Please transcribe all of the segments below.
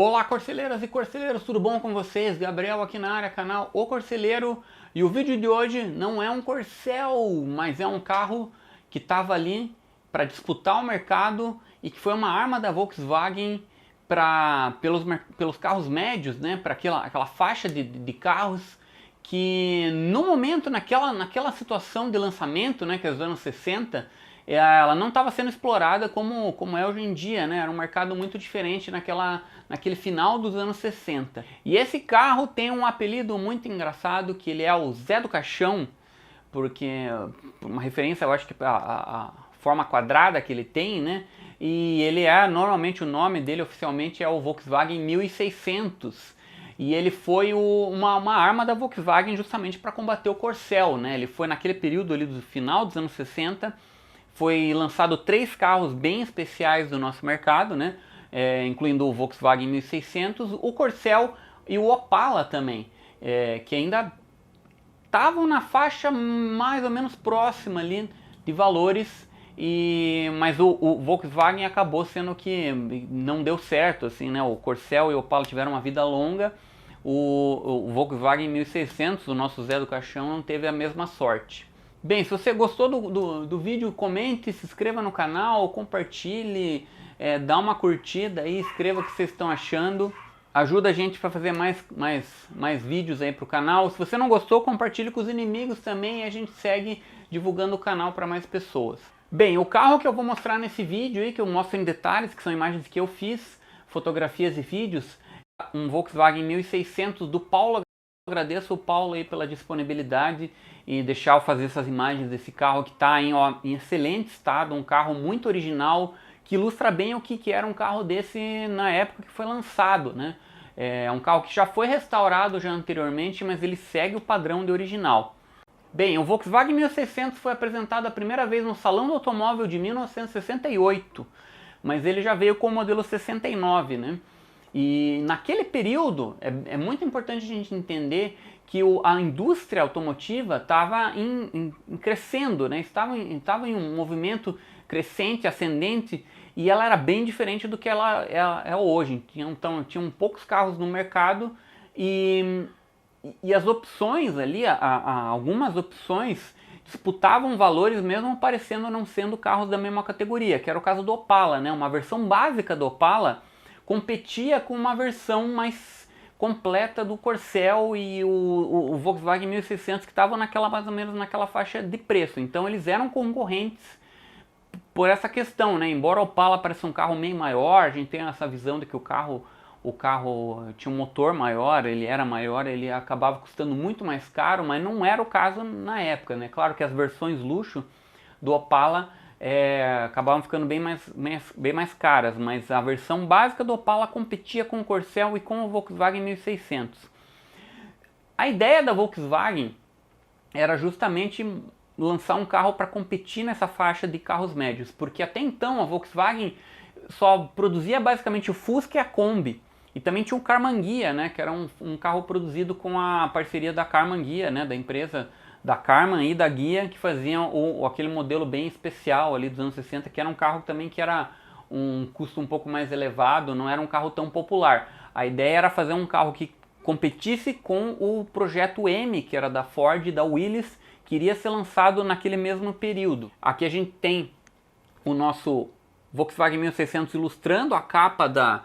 Olá, corceleiras e corceleiros, tudo bom com vocês? Gabriel aqui na área, canal O Corceleiro. E o vídeo de hoje não é um Corcel, mas é um carro que estava ali para disputar o mercado e que foi uma arma da Volkswagen pelos carros médios, né? Para aquela faixa de carros que no momento, naquela situação de lançamento, né, que é os anos 60, ela não estava sendo explorada como é hoje em dia, né? Era um mercado muito diferente naquele final dos anos 60. E esse carro tem um apelido muito engraçado, que ele é o Zé do Caixão, porque uma referência, eu acho que a forma quadrada que ele tem, né? E ele normalmente o nome dele oficialmente é o Volkswagen 1600. E ele foi uma arma da Volkswagen justamente para combater o Corcel, né? Ele foi naquele período ali do final dos anos 60, foi lançado 3 carros bem especiais do nosso mercado, né? Incluindo o Volkswagen 1600, o Corcel e o Opala também, que ainda estavam na faixa mais ou menos próxima ali de valores, mas o Volkswagen acabou sendo que não deu certo, assim, né? O Corcel e o Opala tiveram uma vida longa, o Volkswagen 1600, o nosso Zé do Caixão, não teve a mesma sorte. Bem, se você gostou do vídeo, comente, se inscreva no canal, compartilhe, dá uma curtida aí, escreva o que vocês estão achando. Ajuda a gente para fazer mais vídeos aí pro canal. Se você não gostou, compartilhe com os inimigos também e a gente segue divulgando o canal para mais pessoas. Bem, o carro que eu vou mostrar nesse vídeo aí, que eu mostro em detalhes, que são imagens que eu fiz, fotografias e vídeos, um Volkswagen 1600 do Paulo. Agradeço o Paulo aí pela disponibilidade e deixar eu fazer essas imagens desse carro que está em excelente estado, um carro muito original, que ilustra bem o que era um carro desse na época que foi lançado, né? É um carro que já foi restaurado já anteriormente, mas ele segue o padrão de original. Bem, o Volkswagen 1600 foi apresentado a primeira vez no Salão do Automóvel de 1968, mas ele já veio com o modelo 69, né? E naquele período, é muito importante a gente entender que a indústria automotiva estava crescendo, né? Estava em um movimento crescente, ascendente, e ela era bem diferente do que ela é hoje. Tinham poucos carros no mercado e as opções ali, algumas opções disputavam valores mesmo parecendo não sendo carros da mesma categoria, que era o caso do Opala, né? Uma versão básica do Opala competia com uma versão mais completa do Corcel e o Volkswagen 1600, que estavam mais ou menos naquela faixa de preço. Então eles eram concorrentes por essa questão, né? Embora o Opala pareça um carro meio maior, a gente tem essa visão de que o carro tinha um motor maior, ele era maior, ele acabava custando muito mais caro, mas não era o caso na época, né? Claro que as versões luxo do Opala acabavam ficando bem mais caras, mas a versão básica do Opala competia com o Corcel e com o Volkswagen 1600. A ideia da Volkswagen era justamente lançar um carro para competir nessa faixa de carros médios, porque até então a Volkswagen só produzia basicamente o Fusca e a Kombi, e também tinha o Karmann Ghia, né, que era um carro produzido com a parceria da Karmann Ghia, né, da empresa da Karmann e da Ghia, que faziam aquele modelo bem especial ali dos anos 60, que era um carro também que era um custo um pouco mais elevado, não era um carro tão popular. A ideia era fazer um carro que competisse com o projeto M, que era da Ford e da Willys, que iria ser lançado naquele mesmo período. Aqui a gente tem o nosso Volkswagen 1600 ilustrando a capa da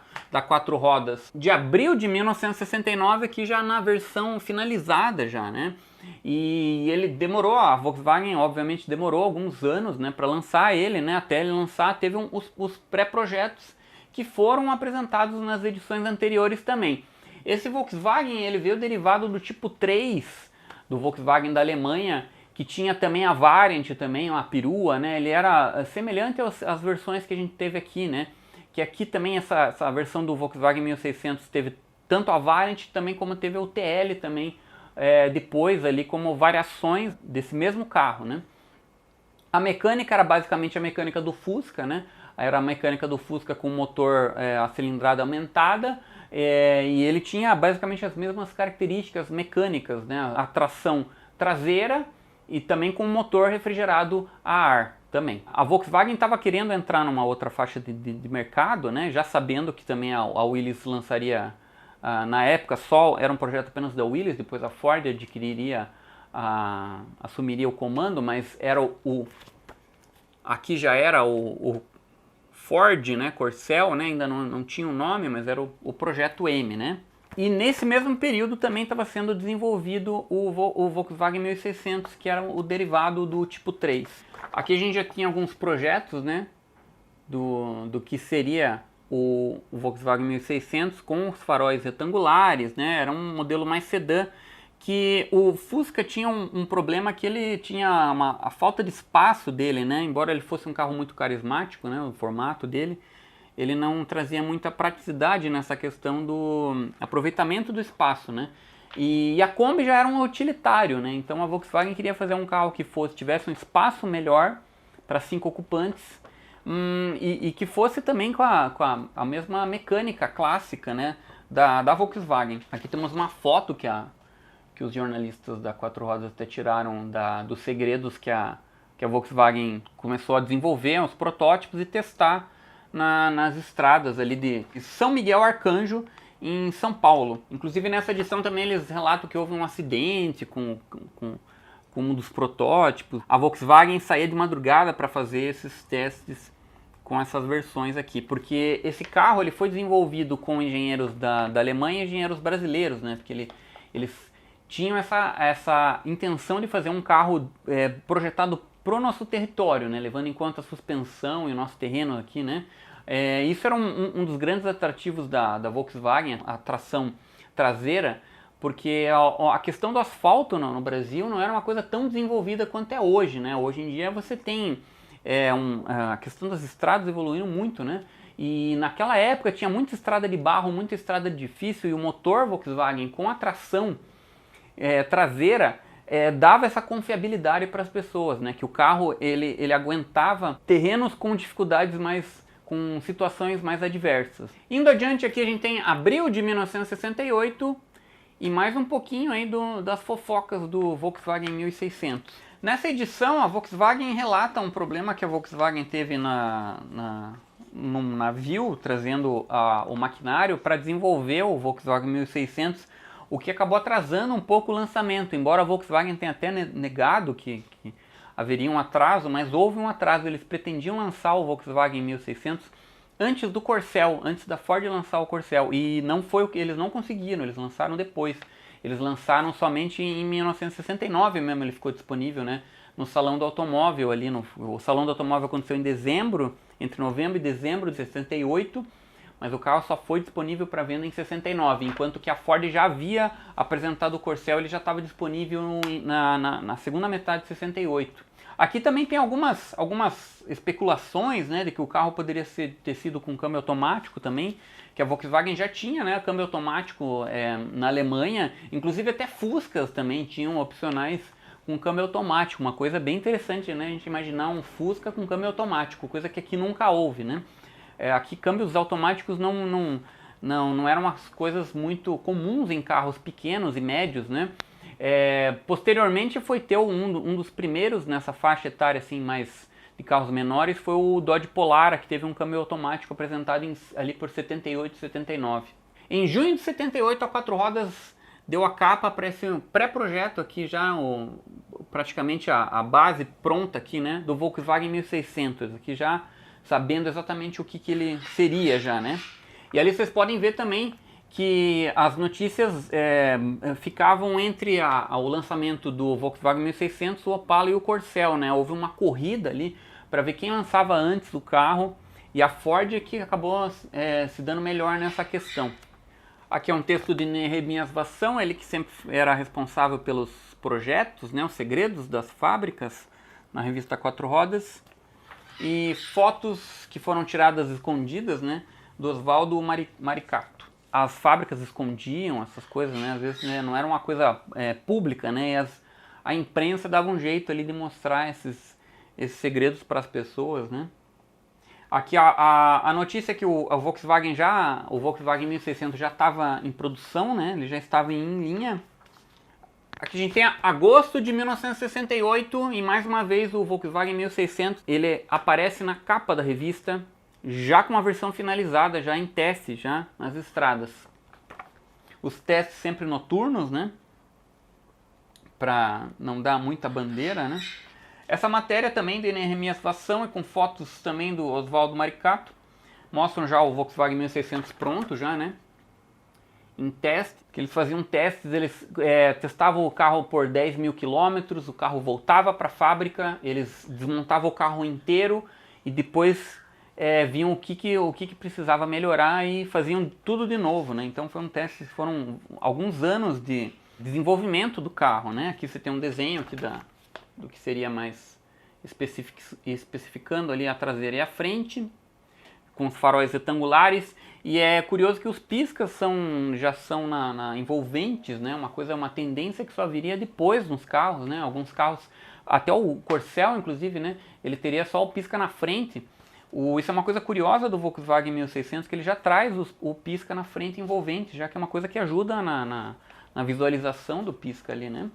4 rodas de abril de 1969, aqui já na versão finalizada já, né? E ele demorou, a Volkswagen obviamente demorou alguns anos, né, para lançar ele, né? Até ele lançar teve os pré-projetos que foram apresentados nas edições anteriores também. Esse Volkswagen ele veio derivado do tipo 3 do Volkswagen da Alemanha, que tinha também a Variant também, uma perua, né? Ele era semelhante às versões que a gente teve aqui, né? Que aqui também essa versão do Volkswagen 1600 teve tanto a Variant também como teve o TL também depois ali como variações desse mesmo carro, né? A mecânica era basicamente a mecânica do Fusca, né? Era a mecânica do Fusca com motor a cilindrada aumentada e ele tinha basicamente as mesmas características mecânicas, né? A tração traseira e também com motor refrigerado a ar também. A Volkswagen estava querendo entrar numa outra faixa de mercado, né? Já sabendo que também a Willys lançaria, na época só era um projeto apenas da Willys, depois a Ford adquiriria, assumiria o comando, mas era aqui já era o Ford, né, Corcel, né, ainda não tinha um nome, mas era o projeto M, né? E nesse mesmo período também estava sendo desenvolvido o Volkswagen 1600, que era o derivado do tipo 3. Aqui a gente já tinha alguns projetos, né, do que seria o Volkswagen 1600 com os faróis retangulares, né? Era um modelo mais sedã, que o Fusca tinha um problema que ele tinha a falta de espaço dele, né? Embora ele fosse um carro muito carismático, né? O formato dele, ele não trazia muita praticidade nessa questão do aproveitamento do espaço, né? E a Kombi já era um utilitário, né? Então a Volkswagen queria fazer um carro que tivesse um espaço melhor para 5 ocupantes e que fosse também com a mesma mecânica clássica, né? Da Volkswagen. Aqui temos uma foto que os jornalistas da Quatro Rodas até tiraram dos segredos que a Volkswagen começou a desenvolver, os protótipos e testar nas estradas ali de São Miguel Arcanjo, em São Paulo. Inclusive nessa edição também eles relatam que houve um acidente com um dos protótipos. A Volkswagen saía de madrugada para fazer esses testes com essas versões aqui, porque esse carro ele foi desenvolvido com engenheiros da Alemanha e engenheiros brasileiros, né? Porque eles tinham essa intenção de fazer um carro projetado para o nosso território, né? Levando em conta a suspensão e o nosso terreno aqui, né? Isso era um dos grandes atrativos da Volkswagen, a tração traseira, porque a questão do asfalto no Brasil não era uma coisa tão desenvolvida quanto é hoje, né? Hoje em dia você tem a questão das estradas evoluindo muito, né? E naquela época tinha muita estrada de barro, muita estrada difícil, e o motor Volkswagen com a tração traseira dava essa confiabilidade para as pessoas, né? Que o carro ele aguentava terrenos com dificuldades com situações mais adversas. Indo adiante aqui a gente tem abril de 1968 e mais um pouquinho aí das fofocas do Volkswagen 1600. Nessa edição a Volkswagen relata um problema que a Volkswagen teve num navio trazendo o maquinário para desenvolver o Volkswagen 1600, o que acabou atrasando um pouco o lançamento, embora a Volkswagen tenha até negado que haveria um atraso, mas houve um atraso. Eles pretendiam lançar o Volkswagen 1600 antes do Corcel, antes da Ford lançar o Corcel, e não foi eles não conseguiram, eles lançaram depois. Eles lançaram somente em 1969 mesmo, ele ficou disponível, né, no Salão do Automóvel ali, o Salão do Automóvel aconteceu em dezembro, entre novembro e dezembro de 68, mas o carro só foi disponível para venda em 69, enquanto que a Ford já havia apresentado o Corcel, ele já estava disponível na segunda metade de 68. Aqui também tem algumas especulações, né, de que o carro poderia ter sido com câmbio automático também, que a Volkswagen já tinha, né, câmbio automático na Alemanha, inclusive até Fuscas também tinham opcionais com câmbio automático, uma coisa bem interessante, né, a gente imaginar um Fusca com câmbio automático, coisa que aqui nunca houve, né. Aqui câmbios automáticos não eram umas coisas muito comuns em carros pequenos e médios, né? Posteriormente foi ter um dos primeiros nessa faixa etária assim, mais de carros menores, foi o Dodge Polara, que teve um câmbio automático apresentado ali por 78, 79. Em junho de 78 a Quatro Rodas deu a capa para esse pré-projeto aqui já, praticamente a base pronta aqui, né, do Volkswagen 1600, aqui já sabendo exatamente o que ele seria já, né? E ali vocês podem ver também que as notícias ficavam entre o lançamento do Volkswagen 1600, o Opala e o Corcel, né? Houve uma corrida ali para ver quem lançava antes o carro, e a Ford que acabou se dando melhor nessa questão. Aqui é um texto de Nehemias Vassão, ele que sempre era responsável pelos projetos, né, os segredos das fábricas, na revista Quatro Rodas, e fotos que foram tiradas escondidas, né, do Oswaldo Maricato. As fábricas escondiam essas coisas, né, às vezes, né, não era uma coisa pública, né, e a imprensa dava um jeito ali de mostrar esses segredos para as pessoas, né. Aqui a notícia é que o Volkswagen 1600 já estava em produção, né, ele já estava em linha. Aqui a gente tem agosto de 1968 e mais uma vez o Volkswagen 1600 ele aparece na capa da revista já com uma versão finalizada, já em teste, já nas estradas. Os testes sempre noturnos, né? Para não dar muita bandeira, né? Essa matéria também de Neemias Vassão e com fotos também do Oswaldo Maricato mostram já o Volkswagen 1600 pronto já, né? Em teste, que eles faziam testes, eles testavam o carro por 10 mil quilômetros, o carro voltava para a fábrica, eles desmontavam o carro inteiro e depois viam o que precisava melhorar e faziam tudo de novo, né? Então foi um teste, foram alguns anos de desenvolvimento do carro, né? Aqui você tem um desenho aqui do que seria mais especificando ali a traseira e a frente, com os faróis retangulares. E é curioso que os piscas já são envolventes, né? Uma tendência que só viria depois nos carros, né? Alguns carros, até o Corcel, inclusive, né? Ele teria só o pisca na frente. Isso é uma coisa curiosa do Volkswagen 1600, que ele já traz o pisca na frente envolvente, já que é uma coisa que ajuda na visualização do pisca ali, né?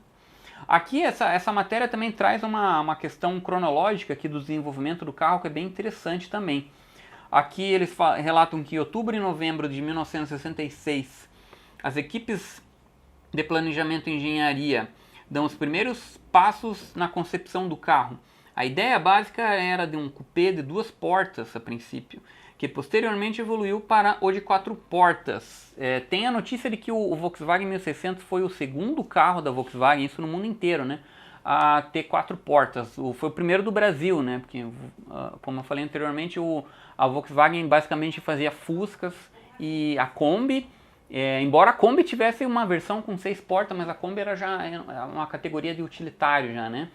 Aqui essa matéria também traz uma questão cronológica aqui do desenvolvimento do carro, que é bem interessante também. Aqui eles relatam que em outubro e novembro de 1966, as equipes de planejamento e engenharia dão os primeiros passos na concepção do carro. A ideia básica era de um coupé de 2 portas a princípio, que posteriormente evoluiu para o de 4 portas. Tem a notícia de que o Volkswagen 1600 foi o segundo carro da Volkswagen, isso no mundo inteiro, né? A ter 4 portas. Foi o primeiro do Brasil, né? Porque, como eu falei anteriormente, a Volkswagen basicamente fazia Fuscas e a Kombi. Embora a Kombi tivesse uma versão com 6 portas, mas a Kombi era já uma categoria de utilitário já, né?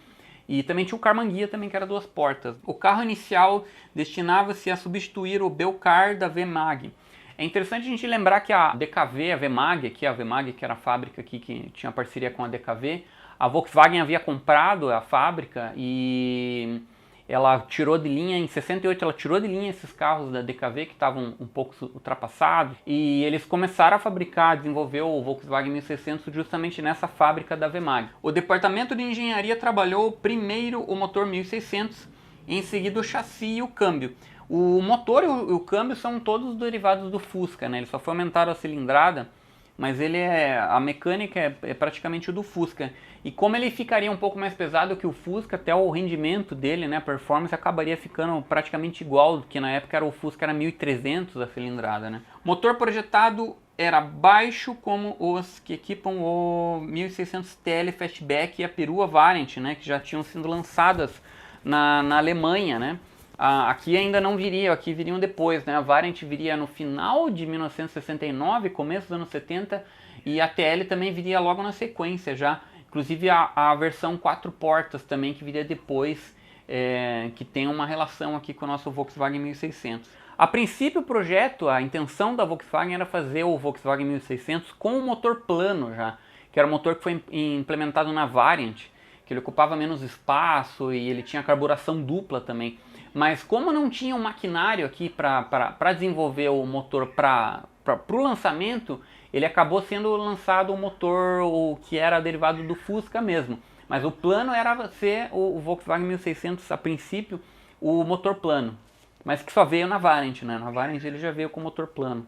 E também tinha o Carmanguia também, que era 2 portas. O carro inicial destinava-se a substituir o Belcar da VMAG. É interessante a gente lembrar que a DKV, a VMAG, que era a fábrica aqui que tinha parceria com a DKV, a Volkswagen havia comprado a fábrica e ela tirou de linha, em 68 ela tirou de linha esses carros da DKV que estavam um pouco ultrapassados e eles começaram a fabricar, desenvolver o Volkswagen 1600 justamente nessa fábrica da VMAG. O departamento de engenharia trabalhou primeiro o motor 1600, em seguida o chassi e o câmbio. O motor e o câmbio são todos derivados do Fusca, né? Eles só foi aumentado a cilindrada, mas a mecânica é praticamente o do Fusca. E como ele ficaria um pouco mais pesado que o Fusca, até o rendimento dele, né, a performance acabaria ficando praticamente igual, que na época o Fusca era 1300 a cilindrada, né. O motor projetado era baixo como os que equipam o 1600 TL Fastback e a perua Variant, né, que já tinham sido lançadas na Alemanha, né. Aqui ainda não viria, aqui viriam depois, né? A Variant viria no final de 1969, começo dos anos 70, e a TL também viria logo na sequência já. Inclusive a versão 4 portas também, que viria depois, que tem uma relação aqui com o nosso Volkswagen 1600. A princípio o projeto, a intenção da Volkswagen era fazer o Volkswagen 1600 com o motor plano já, que era o motor que foi implementado na Variant, que ele ocupava menos espaço e ele tinha carburação dupla também. Mas como não tinha um maquinário aqui para desenvolver o motor para o lançamento, ele acabou sendo lançado o motor que era derivado do Fusca mesmo. Mas o plano era ser o Volkswagen 1600 a princípio, o motor plano. Mas que só veio na Variant, né? Na Variant ele já veio com o motor plano.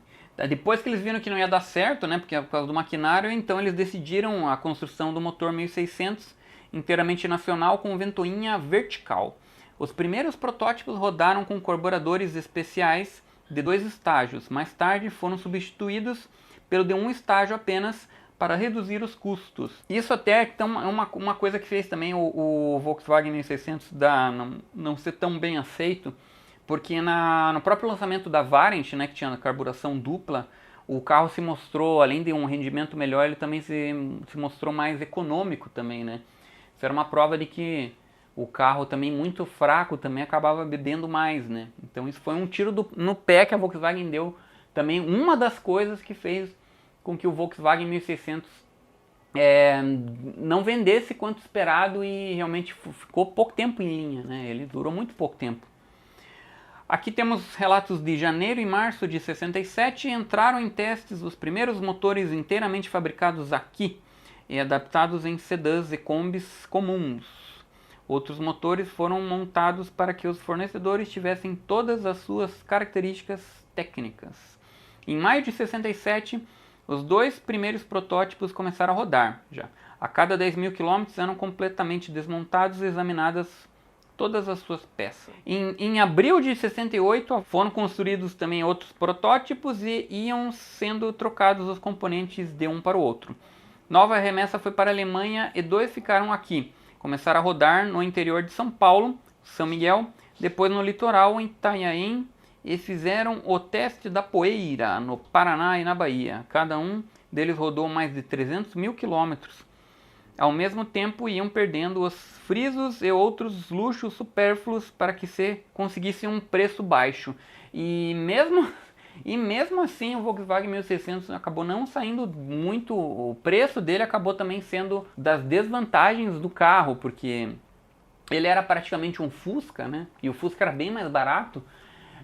Depois que eles viram que não ia dar certo, né? Porque por causa do maquinário, então eles decidiram a construção do motor 1600 inteiramente nacional com ventoinha vertical. Os primeiros protótipos rodaram com carburadores especiais de 2 estágios. Mais tarde foram substituídos pelo de 1 estágio apenas para reduzir os custos. Isso até é uma coisa que fez também o Volkswagen 1600 não ser tão bem aceito, porque no próprio lançamento da Variant, né, que tinha carburação dupla, o carro se mostrou, além de um rendimento melhor, ele também se mostrou mais econômico também, né? Isso era uma prova de que o carro também muito fraco também acabava bebendo mais, né? Então isso foi um tiro no pé que a Volkswagen deu, também uma das coisas que fez com que o Volkswagen 1600 não vendesse quanto esperado e realmente ficou pouco tempo em linha, né? Ele durou muito pouco tempo. Aqui temos relatos de janeiro e março de 67, entraram em testes os primeiros motores inteiramente fabricados aqui e adaptados em sedãs e combis comuns. Outros motores foram montados para que os fornecedores tivessem todas as suas características técnicas. Em maio de 67, os 2 primeiros protótipos começaram a rodar já. A cada 10.000 km eram completamente desmontados e examinadas todas as suas peças. Em abril de 68 foram construídos também outros protótipos e iam sendo trocados os componentes de um para o outro. Nova remessa foi para a Alemanha e 2 ficaram aqui. Começaram a rodar no interior de São Paulo, São Miguel, depois no litoral em Itanhaém e fizeram o teste da poeira no Paraná e na Bahia. Cada um deles rodou mais de 300.000 quilômetros. Ao mesmo tempo iam perdendo os frisos e outros luxos supérfluos para que se conseguisse um preço baixo. E mesmo assim o Volkswagen 1600 acabou não saindo muito, o preço dele acabou também sendo das desvantagens do carro, porque ele era praticamente um Fusca, né? E o Fusca era bem mais barato.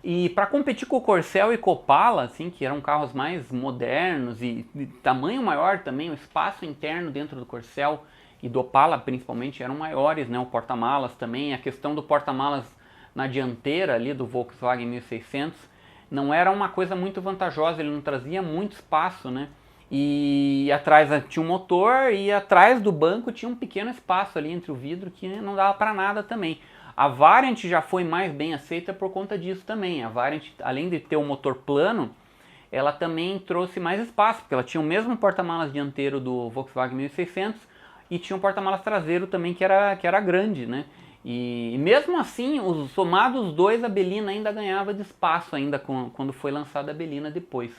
E para competir com o Corcel e com o Opala, assim, que eram carros mais modernos e de tamanho maior também, o espaço interno dentro do Corcel e do Opala principalmente eram maiores, né? O porta-malas também, a questão do porta-malas na dianteira ali do Volkswagen 1600 não era uma coisa muito vantajosa, ele não trazia muito espaço, né? E atrás tinha um motor e atrás do banco tinha um pequeno espaço ali entre o vidro que não dava para nada também. A Variant já foi mais bem aceita por conta disso também. A Variant, além de ter o motor plano, ela também trouxe mais espaço, porque ela tinha o mesmo porta-malas dianteiro do Volkswagen 1600 e tinha um porta-malas traseiro também que era grande, né? E mesmo assim, somados os dois, a Belina ainda ganhava de espaço ainda quando foi lançada a Belina depois.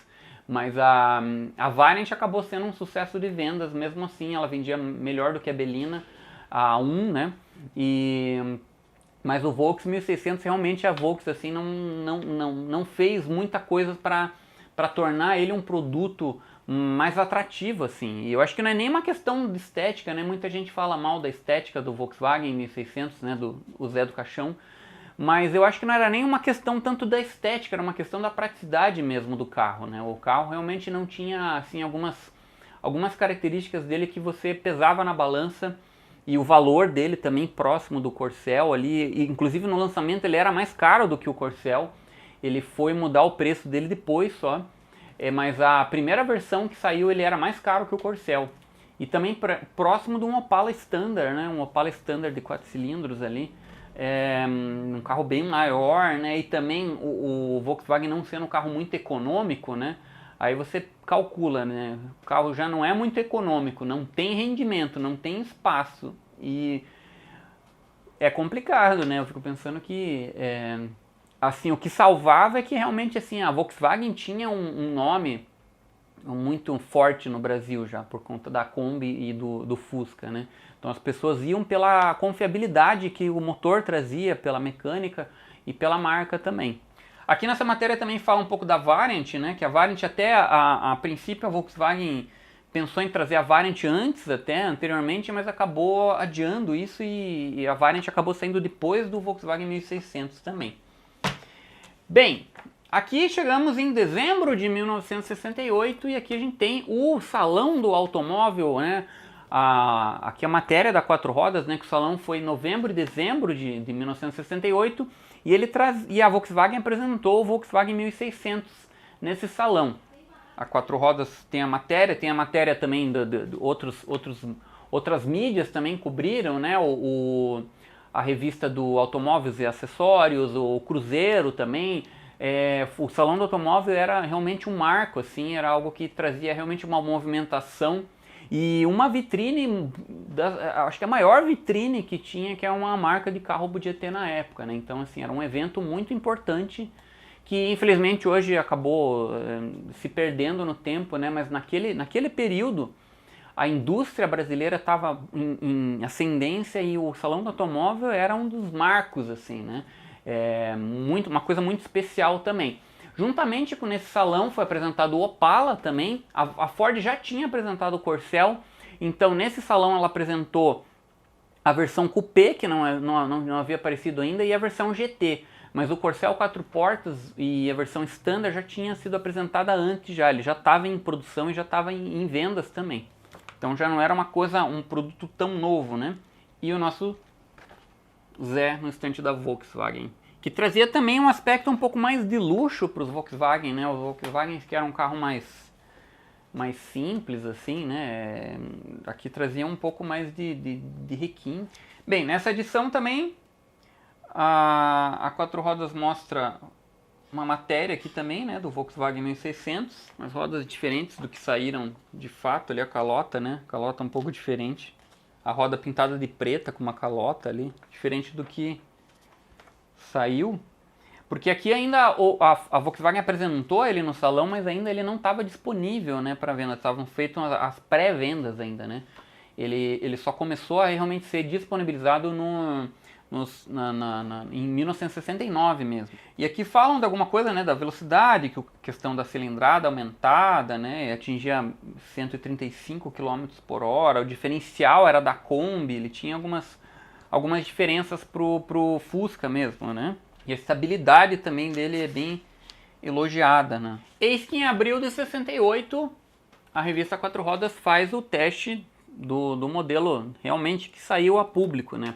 Mas a Variant acabou sendo um sucesso de vendas, mesmo assim ela vendia melhor do que a Belina, a 1, né? Mas o Volks 1600 realmente a Volks assim, não fez muita coisa para tornar ele um produto mais atrativo, assim. E eu acho que não é nem uma questão de estética, né? Muita gente fala mal da estética do Volkswagen 1600, né? Do Zé do Caixão. Mas eu acho que não era nem uma questão tanto da estética, era uma questão da praticidade mesmo do carro, né? O carro realmente não tinha, assim, algumas características dele que você pesava na balança e o valor dele também próximo do Corcel ali, e, inclusive no lançamento ele era mais caro do que o Corcel, ele foi mudar o preço dele depois só, mas a primeira versão que saiu ele era mais caro que o Corcel. E também próximo de um Opala Standard, né? Um Opala Standard de 4 cilindros ali, um carro bem maior, né? E também o Volkswagen não sendo um carro muito econômico, né? Aí você calcula, né? O carro já não é muito econômico, não tem rendimento, não tem espaço e é complicado, né? Eu fico pensando que assim, o que salvava é que realmente assim, a Volkswagen tinha um nome muito forte no Brasil já, por conta da Kombi e do Fusca, né? Então as pessoas iam pela confiabilidade que o motor trazia, pela mecânica e pela marca também. Aqui nessa matéria também fala um pouco da Variant, né? Que a Variant até, a princípio, a Volkswagen pensou em trazer a Variant anteriormente, mas acabou adiando isso e a Variant acabou saindo depois do Volkswagen 1600 também. Bem, aqui chegamos em dezembro de 1968 e aqui a gente tem o Salão do Automóvel, né? Aqui a matéria da Quatro Rodas, né? Que o salão foi em novembro e dezembro de 1968 e a Volkswagen apresentou o Volkswagen 1600 nesse salão. A Quatro Rodas tem a matéria também de outras mídias também cobriram, né? A revista do Automóveis e Acessórios, o Cruzeiro também. O Salão do Automóvel era realmente um marco, assim, era algo que trazia realmente uma movimentação e uma vitrine, acho que a maior vitrine que tinha, que é uma marca de carro podia ter na época, né? Então, assim, era um evento muito importante que infelizmente hoje acabou se perdendo no tempo, né? Mas naquele período a indústria brasileira estava em ascendência e o Salão do Automóvel era um dos marcos, assim, né? Uma coisa muito especial também. Juntamente com esse salão foi apresentado o Opala também. A Ford já tinha apresentado o Corcel, então nesse salão ela apresentou a versão Coupé, que não havia aparecido ainda, e a versão GT. Mas o Corcel 4 portas e a versão Standard já tinha sido apresentada antes já. Ele já estava em produção e já estava em vendas também. Então já não era um produto tão novo, né? E o nosso Zé no estante da Volkswagen, que trazia também um aspecto um pouco mais de luxo para os Volkswagen, né? Os Volkswagen que eram um carro mais simples, assim, né? Aqui trazia um pouco mais de requinte. Bem, nessa edição também a Quatro Rodas mostra uma matéria aqui também, né, do Volkswagen 1600, umas rodas diferentes do que saíram de fato ali, a calota, né, calota um pouco diferente, a roda pintada de preta com uma calota ali, diferente do que saiu, porque aqui ainda a Volkswagen apresentou ele no salão, mas ainda ele não estava disponível, né, para venda, estavam feitas as pré-vendas ainda, né, ele só começou a realmente ser disponibilizado em 1969 mesmo. E aqui falam de alguma coisa, né, da velocidade, que a questão da cilindrada aumentada, né, atingia 135 km por hora, o diferencial era da Kombi, ele tinha algumas diferenças pro Fusca mesmo, né. E a estabilidade também dele é bem elogiada, né. Eis que em abril de 68 a revista Quatro Rodas faz o teste do modelo realmente que saiu a público, né,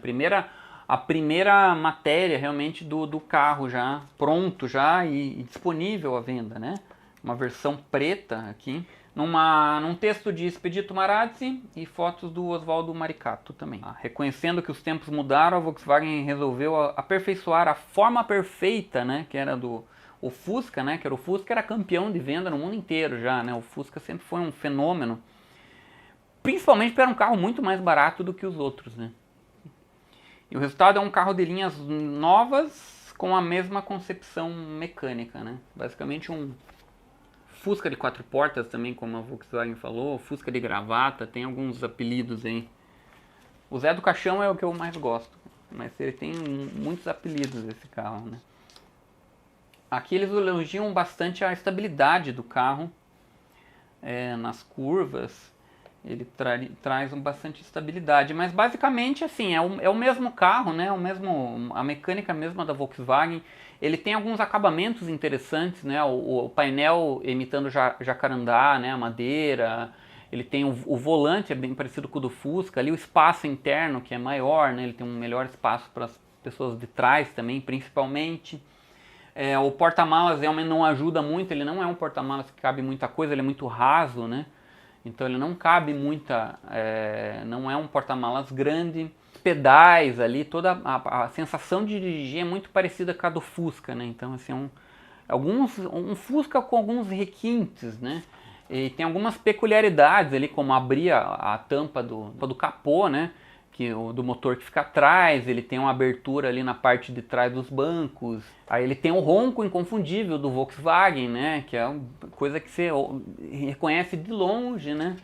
a primeira matéria realmente do carro já pronto já e disponível à venda, né? Uma versão preta aqui, num texto de Expedito Marazzi e fotos do Oswaldo Maricato também. Reconhecendo que os tempos mudaram, a Volkswagen resolveu aperfeiçoar a forma perfeita, né? Que era o Fusca, né? Que era o Fusca, era campeão de venda no mundo inteiro já, né? O Fusca sempre foi um fenômeno, principalmente porque era um carro muito mais barato do que os outros, né? E o resultado é um carro de linhas novas com a mesma concepção mecânica, né? Basicamente um Fusca de 4 portas também, como a Volkswagen falou, Fusca de gravata, tem alguns apelidos aí. O Zé do Caixão é o que eu mais gosto, mas ele tem muitos apelidos esse carro, né? Aqui eles elogiam bastante a estabilidade do carro nas curvas. Ele traz bastante estabilidade, mas basicamente assim, é o mesmo carro, né? A mecânica mesma da Volkswagen. Ele tem alguns acabamentos interessantes, né? O painel imitando jacarandá, né? A madeira. Ele tem o volante, é bem parecido com o do Fusca. Ali o espaço interno, que é maior, né? Ele tem um melhor espaço para as pessoas de trás também, principalmente. O porta-malas realmente não ajuda muito, ele não é um porta-malas que cabe muita coisa, ele é muito raso, né? Então ele não cabe não é um porta-malas grande. Pedais ali, toda a sensação de dirigir é muito parecida com a do Fusca, né? Então assim, um Fusca com alguns requintes, né? E tem algumas peculiaridades ali, como abrir a tampa do capô, né? Do motor que fica atrás, ele tem uma abertura ali na parte de trás dos bancos. Aí ele tem o ronco inconfundível do Volkswagen, né? Que é uma coisa que você reconhece de longe, né?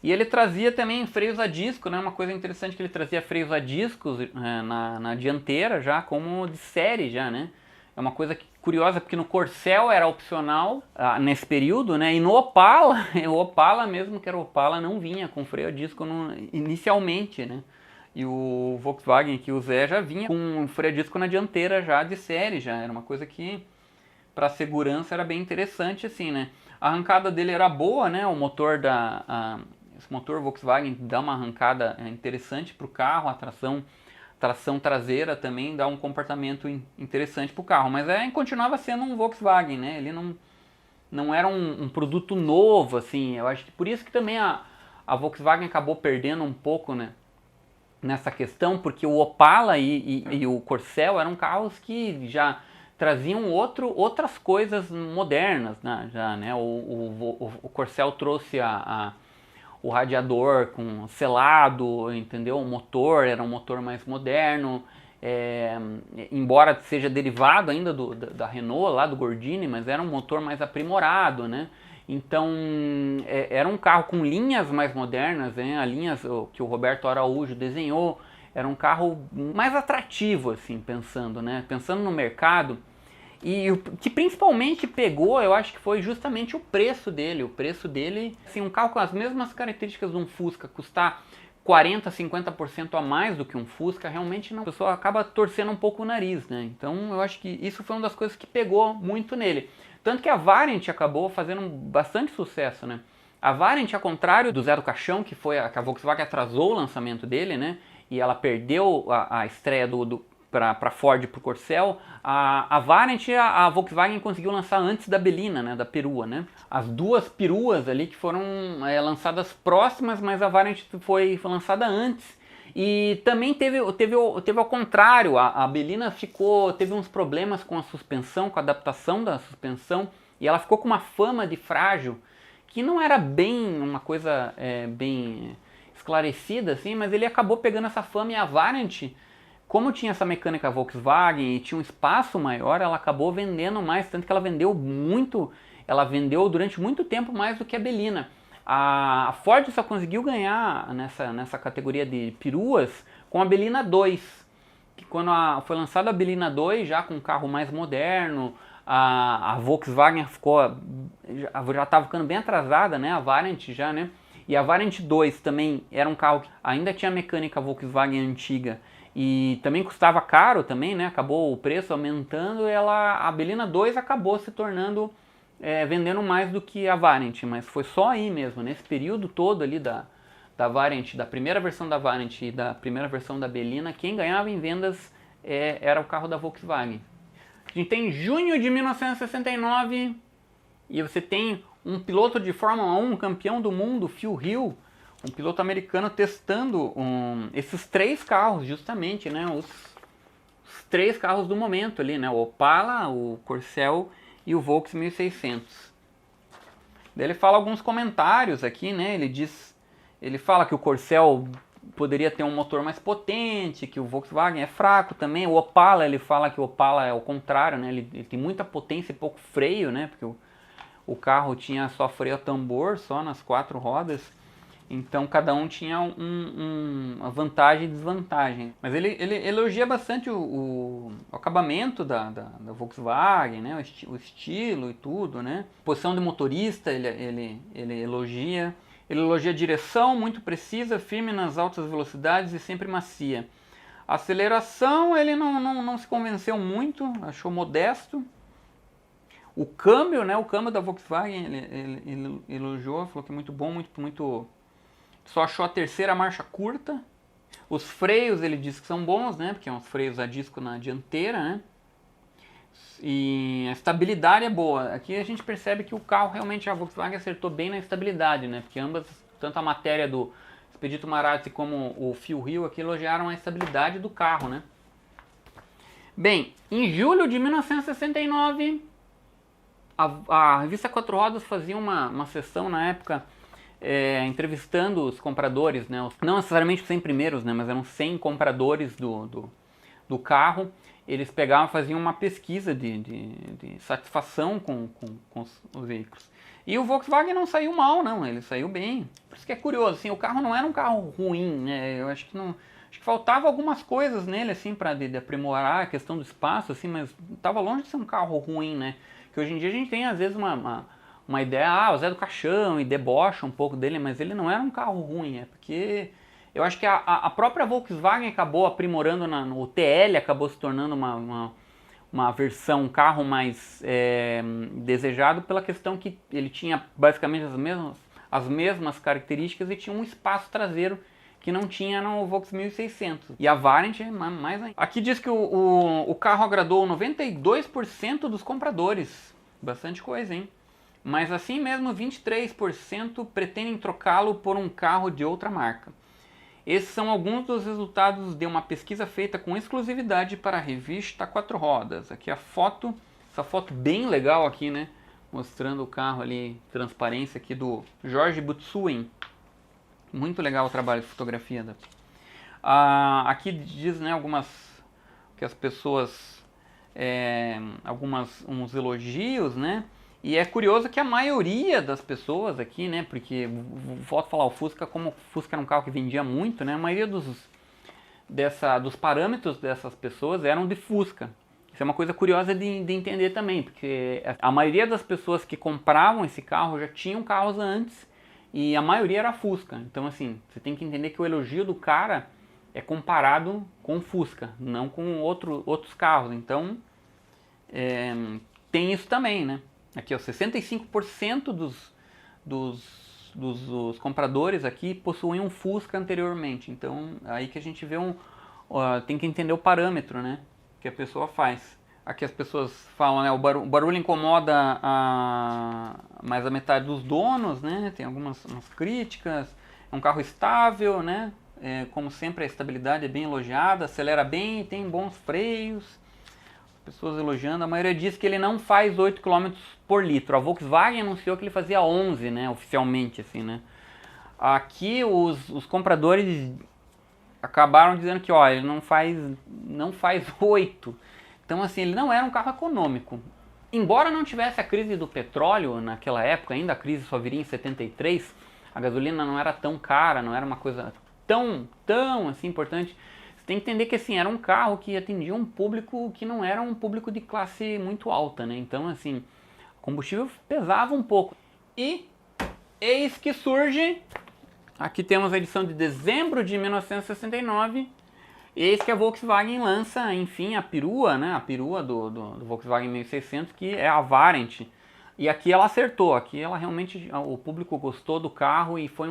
E ele trazia também freios a disco, né? Uma coisa interessante que ele trazia freios a discos na dianteira já, como de série já, né? É uma coisa curiosa, porque no Corcel era opcional nesse período, né? E no Opala, o Opala mesmo, que era o Opala, não vinha com freio a disco inicialmente, né? E o Volkswagen, que o Zé, já vinha com um freio a disco na dianteira já, de série já. Era uma coisa que, para segurança, era bem interessante, assim, né? A arrancada dele era boa, né? O motor esse motor Volkswagen dá uma arrancada interessante para o carro, a tração traseira também dá um comportamento interessante para o carro, mas continuava sendo um Volkswagen, né? Ele não era um produto novo, assim. Eu acho que por isso que também a Volkswagen acabou perdendo um pouco, né, nessa questão, porque o Opala e o Corcel eram carros que já traziam outras coisas modernas, né, já, né? O Corcel trouxe o radiador com selado, entendeu? O motor era um motor mais moderno, embora seja derivado ainda da Renault, lá do Gordini, mas era um motor mais aprimorado, né? Então, era um carro com linhas mais modernas, né? As linhas que o Roberto Araújo desenhou, era um carro mais atrativo, assim, pensando, né? Pensando no mercado. E o que principalmente pegou, eu acho que foi justamente o preço dele. O preço dele, assim, um carro com as mesmas características de um Fusca, custar 40, 50% a mais do que um Fusca, realmente não. A pessoa acaba torcendo um pouco o nariz, né? Então eu acho que isso foi uma das coisas que pegou muito nele. Tanto que a Variant acabou fazendo bastante sucesso, né? A Variant, ao contrário do Zé do Caixão, que foi que a Volkswagen atrasou o lançamento dele, né? E ela perdeu a estreia para Ford e para o Corcel, a Variant a Volkswagen conseguiu lançar antes da Belina, né, da perua, né? As duas peruas ali que foram lançadas próximas, mas a Variant foi lançada antes. E também teve ao contrário, a Belina teve uns problemas com a suspensão, com a adaptação da suspensão, e ela ficou com uma fama de frágil, que não era bem uma coisa bem esclarecida, assim, mas ele acabou pegando essa fama, e a Variant, como tinha essa mecânica Volkswagen e tinha um espaço maior, ela acabou vendendo mais, tanto que ela vendeu durante muito tempo mais do que a Belina. A Ford só conseguiu ganhar nessa categoria de peruas com a Belina 2, que quando foi lançada a Belina 2, já com um carro mais moderno, a Volkswagen já estava ficando bem atrasada, né? A Variant já, né? E a Variant 2 também era um carro que ainda tinha mecânica Volkswagen antiga e também custava caro também, né? Acabou o preço aumentando e a Belina 2 acabou se tornando, vendendo mais do que a Variant, mas foi só aí mesmo, nesse período todo ali da Variant, da primeira versão da Variant e da primeira versão da Belina, quem ganhava em vendas era o carro da Volkswagen. A gente tem junho de 1969 e você tem um piloto de Fórmula 1, campeão do mundo, Phil Hill, um piloto americano testando esses três carros justamente, né, os três carros do momento ali, né, o Opala, o Corcel e o Volks 1600. Daí ele fala alguns comentários aqui, né, ele fala que o Corcel poderia ter um motor mais potente, que o Volkswagen é fraco também. O Opala, ele fala que o Opala é o contrário, né, ele tem muita potência e pouco freio, né, porque o carro tinha só freio a tambor, só nas quatro rodas. Então cada um tinha uma vantagem e desvantagem. Mas ele elogia bastante o acabamento da Volkswagen, né? O estilo e tudo, né? Posição de motorista ele elogia. Ele elogia a direção, muito precisa, firme nas altas velocidades e sempre macia. A aceleração ele não se convenceu muito, achou modesto. O câmbio, né? O câmbio da Volkswagen ele elogiou, falou que é muito bom, muito. Só achou a terceira marcha curta. Os freios ele diz que são bons, né? Porque são uns freios a disco na dianteira, né? E a estabilidade é boa. Aqui a gente percebe que o carro realmente, a Volkswagen acertou bem na estabilidade, né? Porque ambas, tanto a matéria do Expedito Marazzi como o Phil Hill aqui elogiaram a estabilidade do carro, né? Bem, em julho de 1969, a revista Quatro Rodas fazia uma sessão na época entrevistando os compradores, né? Não necessariamente os 100 primeiros, né? Mas eram 100 compradores do carro. Eles pegavam e faziam uma pesquisa de satisfação com os veículos. E o Volkswagen não saiu mal, não, ele saiu bem. Por isso que é curioso, assim, o carro não era um carro ruim, né? Eu acho que faltava algumas coisas nele, assim, para de aprimorar a questão do espaço, assim, mas estava longe de ser um carro ruim, né? Que hoje em dia a gente tem, às vezes, uma ideia, o Zé do Caixão, e debocha um pouco dele, mas ele não era um carro ruim, porque eu acho que a própria Volkswagen acabou aprimorando, o TL acabou se tornando uma versão, um carro mais desejado pela questão que ele tinha basicamente as mesmas características e tinha um espaço traseiro que não tinha no Volks 1600. E a Variant é mais ainda. Aqui diz que o carro agradou 92% dos compradores. Bastante coisa, hein? Mas assim mesmo, 23% pretendem trocá-lo por um carro de outra marca. Esses são alguns dos resultados de uma pesquisa feita com exclusividade para a revista Quatro Rodas. Aqui a foto, essa foto bem legal aqui, né? Mostrando o carro ali, transparência aqui do Jorge Butsuen. Muito legal o trabalho de fotografia. Aqui diz, né, algumas que as pessoas, uns elogios, né? E é curioso que a maioria das pessoas aqui, né, porque volto a falar, o Fusca, como o Fusca era um carro que vendia muito, né, a maioria dos parâmetros dessas pessoas eram de Fusca. Isso é uma coisa curiosa de entender também, porque a maioria das pessoas que compravam esse carro já tinham carros antes e a maioria era Fusca. Então, assim, você tem que entender que o elogio do cara é comparado com o Fusca, não com outros carros. Então, tem isso também, né? Aqui, ó, 65% dos compradores aqui possuem um Fusca anteriormente. Então, aí que a gente vê tem que entender o parâmetro, né, que a pessoa faz. Aqui as pessoas falam, né, o barulho incomoda mais a metade dos donos, né? Tem umas críticas. É um carro estável, né? Como sempre a estabilidade é bem elogiada, acelera bem, tem bons freios. Pessoas elogiando, a maioria diz que ele não faz 8 km por litro. A Volkswagen anunciou que ele fazia 11, né, oficialmente, assim, né. Aqui os compradores acabaram dizendo que, ó, ele não faz 8. Então, assim, ele não era um carro econômico. Embora não tivesse a crise do petróleo naquela época, ainda a crise só viria em 73, a gasolina não era tão cara, não era uma coisa tão assim importante. Tem que entender que, assim, era um carro que atendia um público que não era um público de classe muito alta, né? Então, assim, o combustível pesava um pouco. E eis que surge, aqui temos a edição de dezembro de 1969, eis que a Volkswagen lança, enfim, a perua, né? A perua do Volkswagen 1600, que é a Variant. E aqui ela acertou, aqui ela realmente, o público gostou do carro e foi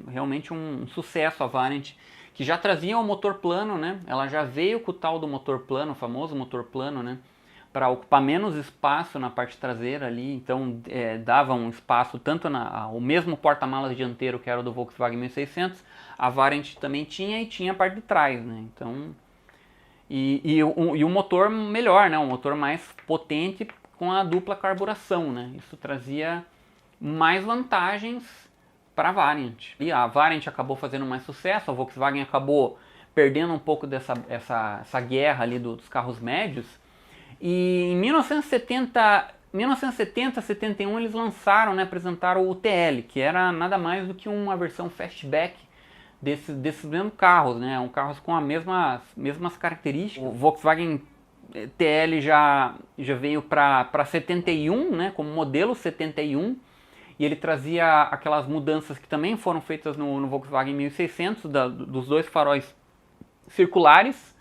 realmente um sucesso a Variant, que já trazia o motor plano, né? Ela já veio com o tal do motor plano, o famoso motor plano, né? Para ocupar menos espaço na parte traseira ali, então dava um espaço tanto o mesmo porta-malas dianteiro que era o do Volkswagen 1600, a Variant também tinha e tinha a parte de trás, né? Então, e o motor melhor, né? Um motor mais potente com a dupla carburação, né? Isso trazia mais vantagens para a Variant. E a Variant acabou fazendo mais sucesso, a Volkswagen acabou perdendo um pouco essa guerra ali dos carros médios. E em 1970, 71 eles lançaram, né, apresentaram o TL, que era nada mais do que uma versão fastback desses mesmos carros, né, carros com as mesmas características. O Volkswagen TL já veio para 71, né, como modelo 71, e ele trazia aquelas mudanças que também foram feitas no Volkswagen 1600, dos dois faróis circulares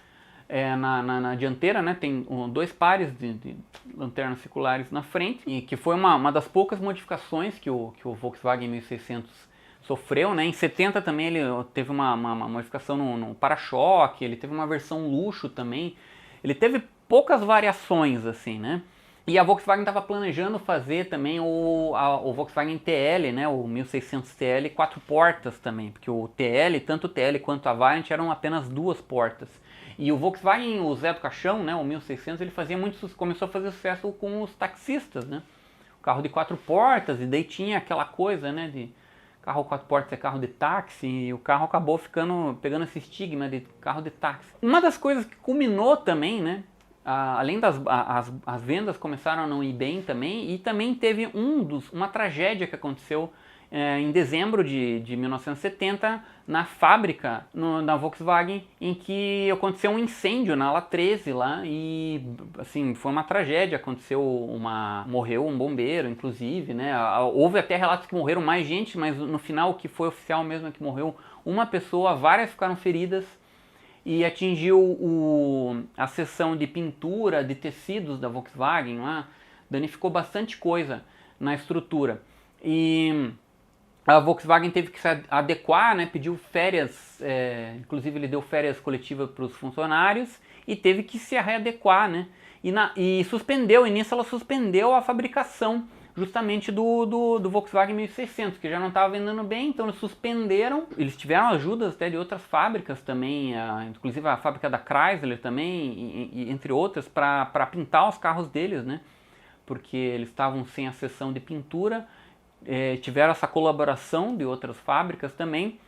na dianteira, né? Tem dois pares de lanternas circulares na frente, e que foi uma das poucas modificações que o Volkswagen 1600 sofreu, né? Em 70 também ele teve uma modificação no para-choque, ele teve uma versão luxo também, ele teve poucas variações assim, né? E a Volkswagen estava planejando fazer também o Volkswagen TL, né, o 1600 TL, 4 portas também, porque tanto o TL quanto a Variant eram apenas 2 portas. E o Volkswagen, o Zé do Caixão, né, o 1600, ele começou a fazer sucesso com os taxistas, né? O carro de 4 portas, e daí tinha aquela coisa, né, de carro 4 portas é carro de táxi, e o carro acabou pegando esse estigma de carro de táxi. Uma das coisas que culminou também, né, além as vendas começaram a não ir bem também, e também teve uma tragédia que aconteceu em dezembro de 1970 na fábrica da Volkswagen, em que aconteceu um incêndio na ala 13 lá, e assim, foi uma tragédia, morreu um bombeiro inclusive, né? Houve até relatos que morreram mais gente, mas no final o que foi oficial mesmo é que morreu uma pessoa, várias ficaram feridas, e atingiu a seção de pintura de tecidos da Volkswagen lá, danificou bastante coisa na estrutura. E a Volkswagen teve que se adequar, né, pediu férias, inclusive ele deu férias coletivas para os funcionários e teve que se readequar, né, e nisso ela suspendeu a fabricação justamente do Volkswagen 1600, que já não estava vendendo bem, então eles suspenderam. Eles tiveram ajudas até de outras fábricas também, inclusive a fábrica da Chrysler também, entre outras, para pintar os carros deles, né? Porque eles estavam sem a seção de pintura, tiveram essa colaboração de outras fábricas também.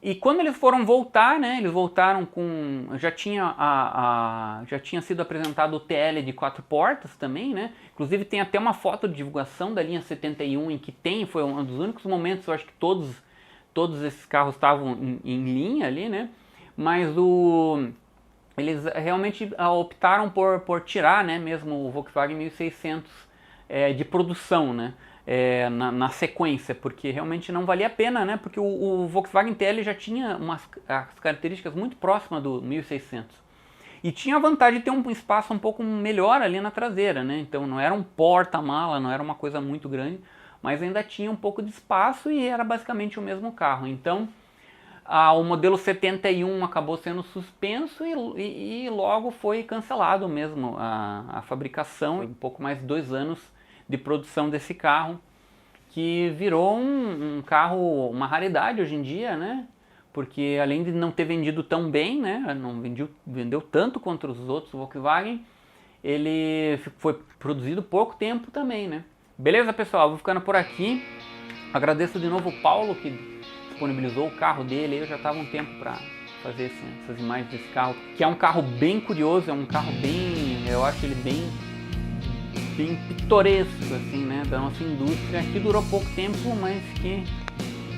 E quando eles foram voltar, né, eles voltaram com... Já tinha sido apresentado o TL de 4 portas também, né? Inclusive tem até uma foto de divulgação da linha 71 em que foi um dos únicos momentos, eu acho que todos esses carros estavam em linha ali, né? Mas eles realmente optaram por tirar, né, mesmo o Volkswagen 1600 de produção, né? Na sequência, porque realmente não valia a pena, né? Porque o Volkswagen TL já tinha as características muito próximas do 1600 e tinha a vantagem de ter um espaço um pouco melhor ali na traseira, né? Então não era um porta-mala, não era uma coisa muito grande, mas ainda tinha um pouco de espaço e era basicamente o mesmo carro. Então o modelo 71 acabou sendo suspenso e logo foi cancelado mesmo a fabricação, um pouco mais de 2 anos de produção desse carro, que virou um carro, uma raridade hoje em dia, né? Porque além de não ter vendido tão bem, né? Não vendeu tanto quanto os outros Volkswagen, ele foi produzido pouco tempo também, né? Beleza, pessoal? Vou ficando por aqui. Agradeço de novo o Paulo, que disponibilizou o carro dele. Eu já estava um tempo para fazer essas imagens desse carro, que é um carro bem curioso, é um carro bem... eu acho ele bem pitoresco, assim, né, da nossa indústria, que durou pouco tempo, mas que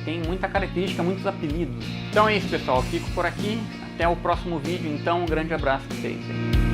tem muita característica, muitos apelidos. Então é isso, pessoal, fico por aqui, até o próximo vídeo, então um grande abraço para vocês.